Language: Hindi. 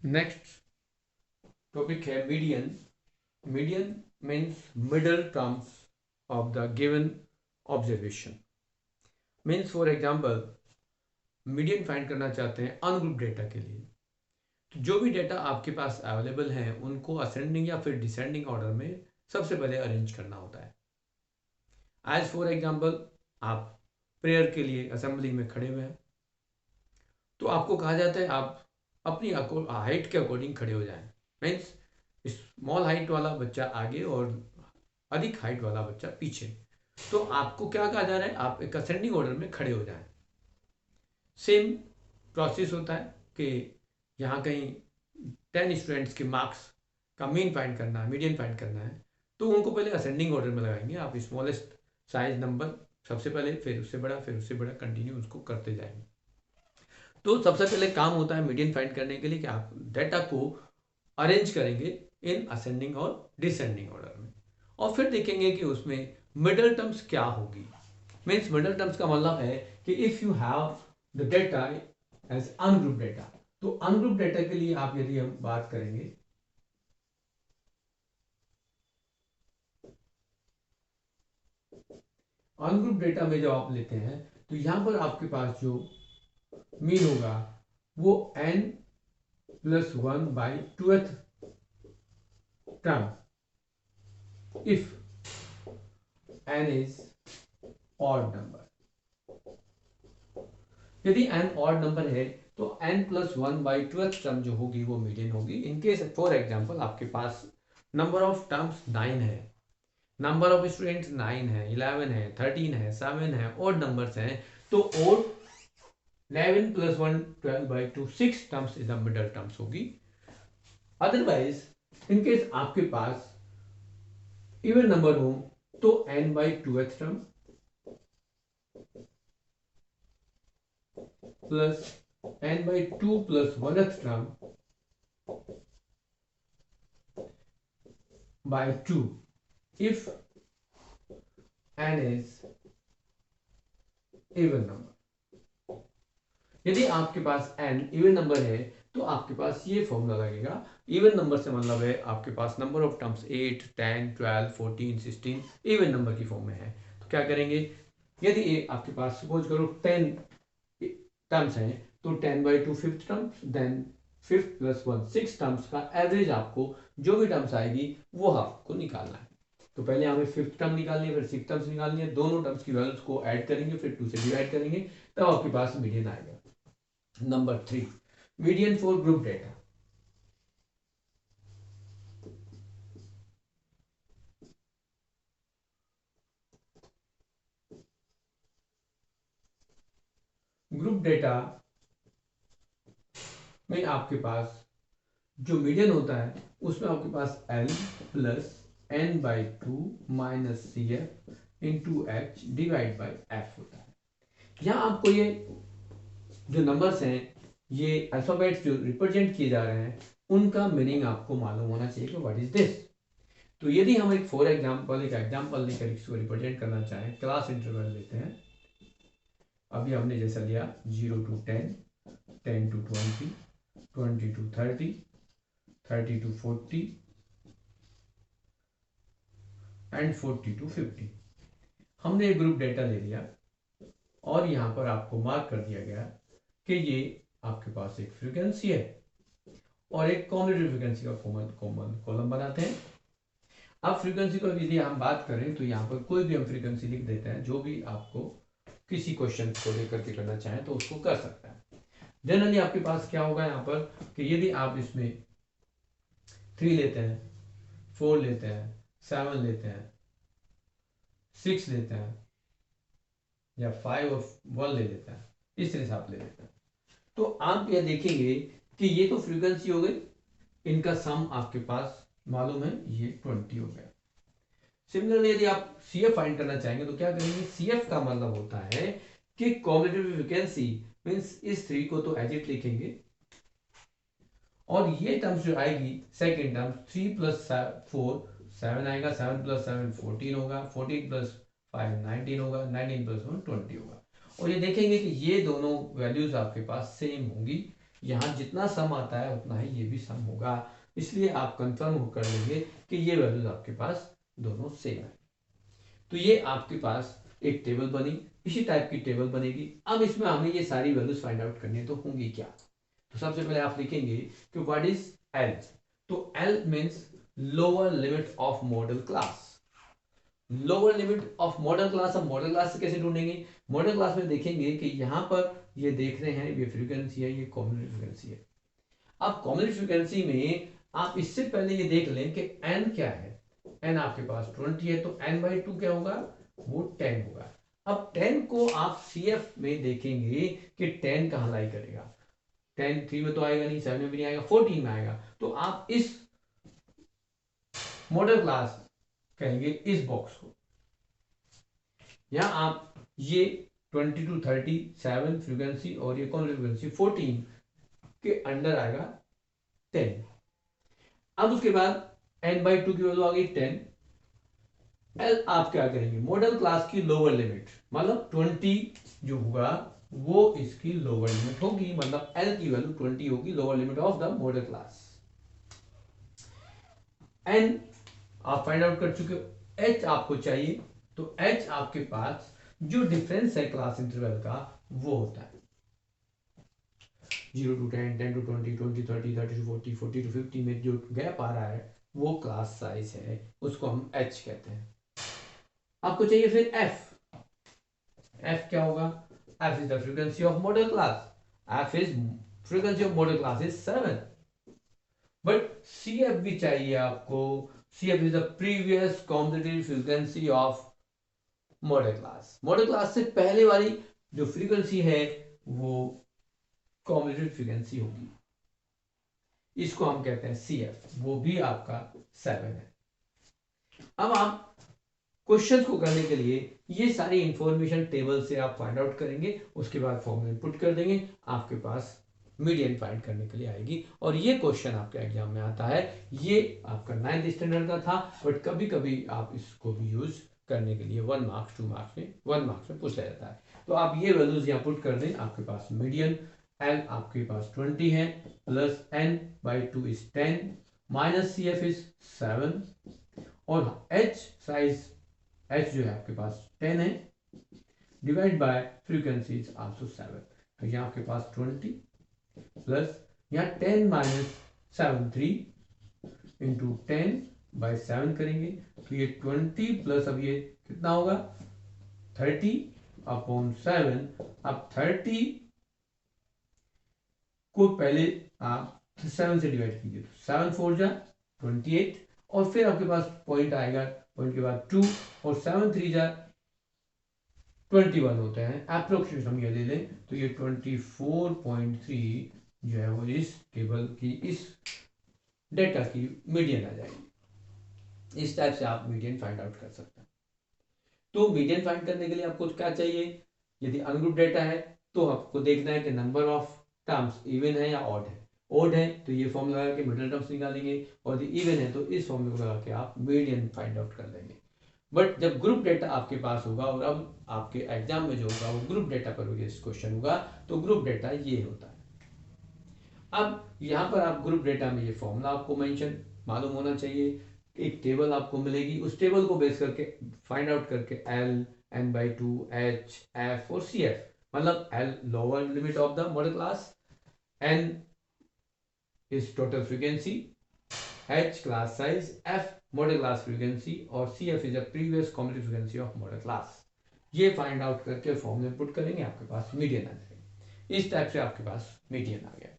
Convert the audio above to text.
नेक्स्ट टॉपिक है median. Median means middle terms of the given observation. Means for example median find करना चाहते हैं अनग्रुप डेटा के लिए, तो जो भी डेटा आपके पास अवेलेबल हैं उनको असेंडिंग या फिर डिसेंडिंग ऑर्डर में सबसे पहले अरेंज करना होता है। एज फॉर एग्जाम्पल आप प्रेयर के लिए असेंबली में खड़े हुए हैं, तो आपको कहा जाता है आप अपनी हाइट के अकॉर्डिंग खड़े हो जाएं। मीन्स स्मॉल हाइट वाला बच्चा आगे और अधिक हाइट वाला बच्चा पीछे। तो आपको क्या कहा जा रहा है, आप एक असेंडिंग ऑर्डर में खड़े हो जाएं। सेम प्रोसेस होता है कि यहाँ कहीं 10 स्टूडेंट्स के मार्क्स का मीन फाइंड करना है, मीडियन फाइंड करना है, तो उनको पहले असेंडिंग ऑर्डर में लगाएंगे। आप स्मॉलेस्ट साइज नंबर सबसे पहले, फिर उससे बड़ा, फिर उससे बड़ा, कंटिन्यू उसको करते जाएंगे। तो सबसे पहले काम होता है मीडियन फाइंड करने के लिए कि आप डेटा को अरेंज करेंगे इन असेंडिंग और डिसेंडिंग ऑर्डर में, और फिर देखेंगे कि उसमें मिडल टर्म्स क्या होगी। मीन्स मिडल टर्म्स का मतलब है कि if you have the data as ungroup data, तो अनग्रुप डेटा के लिए आप यदि हम बात करेंगे अनग्रुप डेटा में जब आप लेते हैं तो यहां पर आपके पास जो मीन होगा वो n+1/2th term if n is odd number. यदि n ऑड नंबर है तो n+1/2th टर्म जो होगी वो मीडियन होगी। इनकेस फॉर एग्जांपल आपके पास नंबर ऑफ टर्म्स 9 है, नंबर ऑफ स्टूडेंट्स 9 है, 11 है, 13 है, 7 है, ऑड नंबर्स हैं, तो odd 11 + 1 12/2 6 terms is the middle terms होगी। अदरवाइज इनकेस आपके पास इवन नंबर हो तो n/2th term plus n/2 + 1th term by 2 if n is even number। यदि आपके पास n इवन नंबर है तो आपके पास ये फॉर्मूला लगेगा। इवन नंबर से मतलब है आपके पास number of terms 8 10 12 14 16 even number की फॉर्म में है। तो क्या करेंगे, यदि ये आपके पास सपोज करो 10 टर्म्स हैं तो 10/2 fifth terms, then 5th + 1 6 terms का एवरेज आपको जो भी टर्म्स आएगी वो आपको निकालना है। तो पहले हमें 5th टर्म निकालनी है, फिर 6th टर्म्स निकालनी है, दोनों टर्म्स की वैल्यूज को ऐड करेंगे, फिर 2 से डिवाइड करेंगे, तब आपके पास मीडियन आएगा। Number 3, median for group data. Group data में आपके पास जो मीडियन होता है उसमें आपके पास L + n/2 - CF × H / F होता है। यहाँ आपको ये जो नंबर्स हैं, ये अल्फाबेट्स जो रिप्रेजेंट किए जा रहे हैं, उनका मीनिंग आपको मालूम होना चाहिए कि व्हाट इज दिस। तो यदि हम एक फॉर एग्जांपल एक एग्जांपल लेकर इसको रिप्रेजेंट करना चाहें, क्लास इंटरवल लेते हैं। अभी हमने जैसा लिया 0 to 10, 10 to 20, 20 to 30, 30 to 40 and 40 to 50। हमने एक ग्रुप डेटा ले लिया और यहाँ पर आपको मार्क कर दिया गया कि ये आपके पास एक फ्रीक्वेंसी है और एक कॉम्बिनेटिव फ्रीक्वेंसी का कॉमन कॉलम बनाते हैं। अब फ्रीक्वेंसी को यदि हम बात करें तो यहाँ पर कोई भी हम फ्रीक्वेंसी लिख देते हैं, जो भी आपको किसी क्वेश्चन को लेकर के करना चाहें तो उसको कर सकता है। जनरली आपके पास क्या होगा यहाँ पर कि यदि आप इसमें 3 लेते हैं, 4 लेते हैं, 7 लेते हैं, 6 लेते हैं, या 5 और 1 ले लेते हैं, इस तरह से आप ले लेते हैं, तो आप यह देखेंगे कि ये तो फ्रीक्वेंसी हो गई, इनका सम आपके पास मालूम है, ये 20 हो गया। सिमिलरली यदि आप CF फाइंड करना चाहेंगे तो क्या करेंगे, CF का मतलब होता है कि कॉम्बिनेटिव फ्रीक्वेंसी, मींस इस 3 को तो एज इट लिखेंगे और ये टर्म्स जो आएगी सेकंड टर्म 3 + 4 7 आएगा, 7 + 7 14 होगा, 14 + 5 19 होगा, 19 + 1 20 होगा। और ये देखेंगे कि ये दोनों वैल्यूज आपके पास सेम होंगी, यहाँ जितना सम आता है उतना ही ये भी सम होगा, इसलिए आप कंफर्म कर लेंगे कि ये वैल्यूज आपके पास दोनों सेम है। तो ये आपके पास एक टेबल बनी, इसी टाइप की टेबल बनेगी। अब इसमें हमें ये सारी वैल्यूज फाइंड आउट करनी है, तो होंगी क्या। तो सबसे पहले आप लिखेंगे कि व्हाट इज एल। तो L means lower limit of modal class. Lower limit of modal class, हम मॉडल क्लास से कैसे ढूंढेंगे। मॉडल क्लास में देखेंगे कि यहाँ पर ये देख रहे हैं, ये फ्रीक्वेंसी है, ये कॉम्बिनेटेड फ्रीक्वेंसी है। अब कॉम्बिनेटेड फ्रीक्वेंसी में आप इससे पहले ये देख लें कि एन क्या है। एन आपके पास 20 है, तो एन बाई 2 क्या होगा, वो 10 होगा। अब 10 को आप सीएफ में देखेंगे कि 10 कहां लाई करेगा। 10 3 में तो आएगा नहीं, 7 में भी नहीं आएगा, 14 में आएगा। तो आप इस मॉडल क्लास कहेंगे इस बॉक्स को। यहां आप ये 20 to 37 फ्रीक्वेंसी और ये कौन सी फ्रीक्वेंसी 14 के अंडर आएगा 10। अब उसके बाद n बाई 2 की वैल्यू आ गई 10। एल आप क्या करेंगे, मॉडल क्लास की लोअर लिमिट, मतलब 20 जो होगा वो इसकी लोअर लिमिट होगी, मतलब एल की वैल्यू 20 होगी, lower limit of the modal class. N आप फाइंड आउट कर चुके हो, एच आपको चाहिए, तो एच आपके पास जो डिफरेंस है क्लास इंटरवल का वो होता है 0 to 10, 10 to 20, 20 30, 30 to 40, 40 to 50 में जो गैप आ रहा है वो क्लास साइज है, उसको हम एच कहते हैं। आपको चाहिए फिर एफ। एफ क्या होगा, F is the frequency of modal class. F is frequency of modal class is 7। But C F भी चाहिए आपको। C F is the previous competitive frequency of modal class. Modal class से पहले वाली जो फ्रीक्वेंसी है वो कॉम्पिटिटिव फ्रीक्वेंसी होगी, इसको हम कहते हैं सी एफ, वो भी आपका 7 है। अब आप क्वेश्चन को करने के लिए ये सारी इंफॉर्मेशन टेबल से आप फाइंड आउट करेंगे, उसके बाद फॉर्मूला इनपुट कर देंगे, आपके पास मीडियन फाइंड करने के लिए आएगी। और ये क्वेश्चन आपके एग्जाम में आता है, ये आपका 9th स्टैंडर्ड का था, बट कभी कभी आप इसको भी यूज करने के लिए 1 मार्क्स 2 मार्क्स में 1 मार्क्स में पूछ लिया जाता है। तो आप ये वैल्यूज यहाँ पुट कर दें, आपके पास मीडियन एल आपके पास 20 है, plus N by 2 is 10, minus C F is 7, और एच साइज एच जो है आपके पास 10 है, divide by frequency is also 7। तो यहाँ आपके पास 20 प्लस यहाँ 10 माइनस 7 3 इंटू 10 बाई 7 करेंगे, तो ये 20 प्लस अब ये कितना होगा 30 अपॉन 7। अब 30 को पहले आप 7 से डिवाइड कीजिए, तो 7 4 जा 28, और फिर आपके पास पॉइंट आएगा, पॉइंट के बाद 2, और 7 3 जा 21 होते हैं, अप्रोक्सीमेट हम ये ले लें, तो ये 24.3 जो है वो इस टेबल की इस डेटा की मीडियन आ जाएगी। इस टाइप से आप मीडियन फाइंड आउट कर सकते हैं। तो मीडियन फाइंड करने के लिए आपको क्या चाहिए, यदि अनग्रुप डेटा है तो आपको देखना है कि नंबर ऑफ टर्म्स इवन है या ऑड है। ऑड है तो ये फॉर्मूला लगा के मिडिल टर्म्स निकालेंगे, और इवन है तो इस फॉर्मूला को लगा के आप मीडियन फाइंड आउट कर लेंगे। बट जब ग्रुप डेटा आपके पास होगा, और अब आपके एग्जाम में जो होगा वो ग्रुप डेटा पर क्वेश्चन होगा, तो ग्रुप डेटा ये होता है। अब यहाँ पर आप ग्रुप डेटा में ये फॉर्मूला आपको मेंशन मालूम होना चाहिए, एक टेबल आपको मिलेगी, उस टेबल को बेस करके फाइंड आउट करके L N by 2 H F और सी एफ, मतलब L lower limit of the modal class, N is total frequency, H class size, F modal class frequency, और C F is a previous competitive frequency of modal class. ये फाइंड आउट करके फॉर्मूला पुट करेंगे, आपके पास मीडियन आ जाएगा। इस टाइप से आपके पास मीडियन आ गया।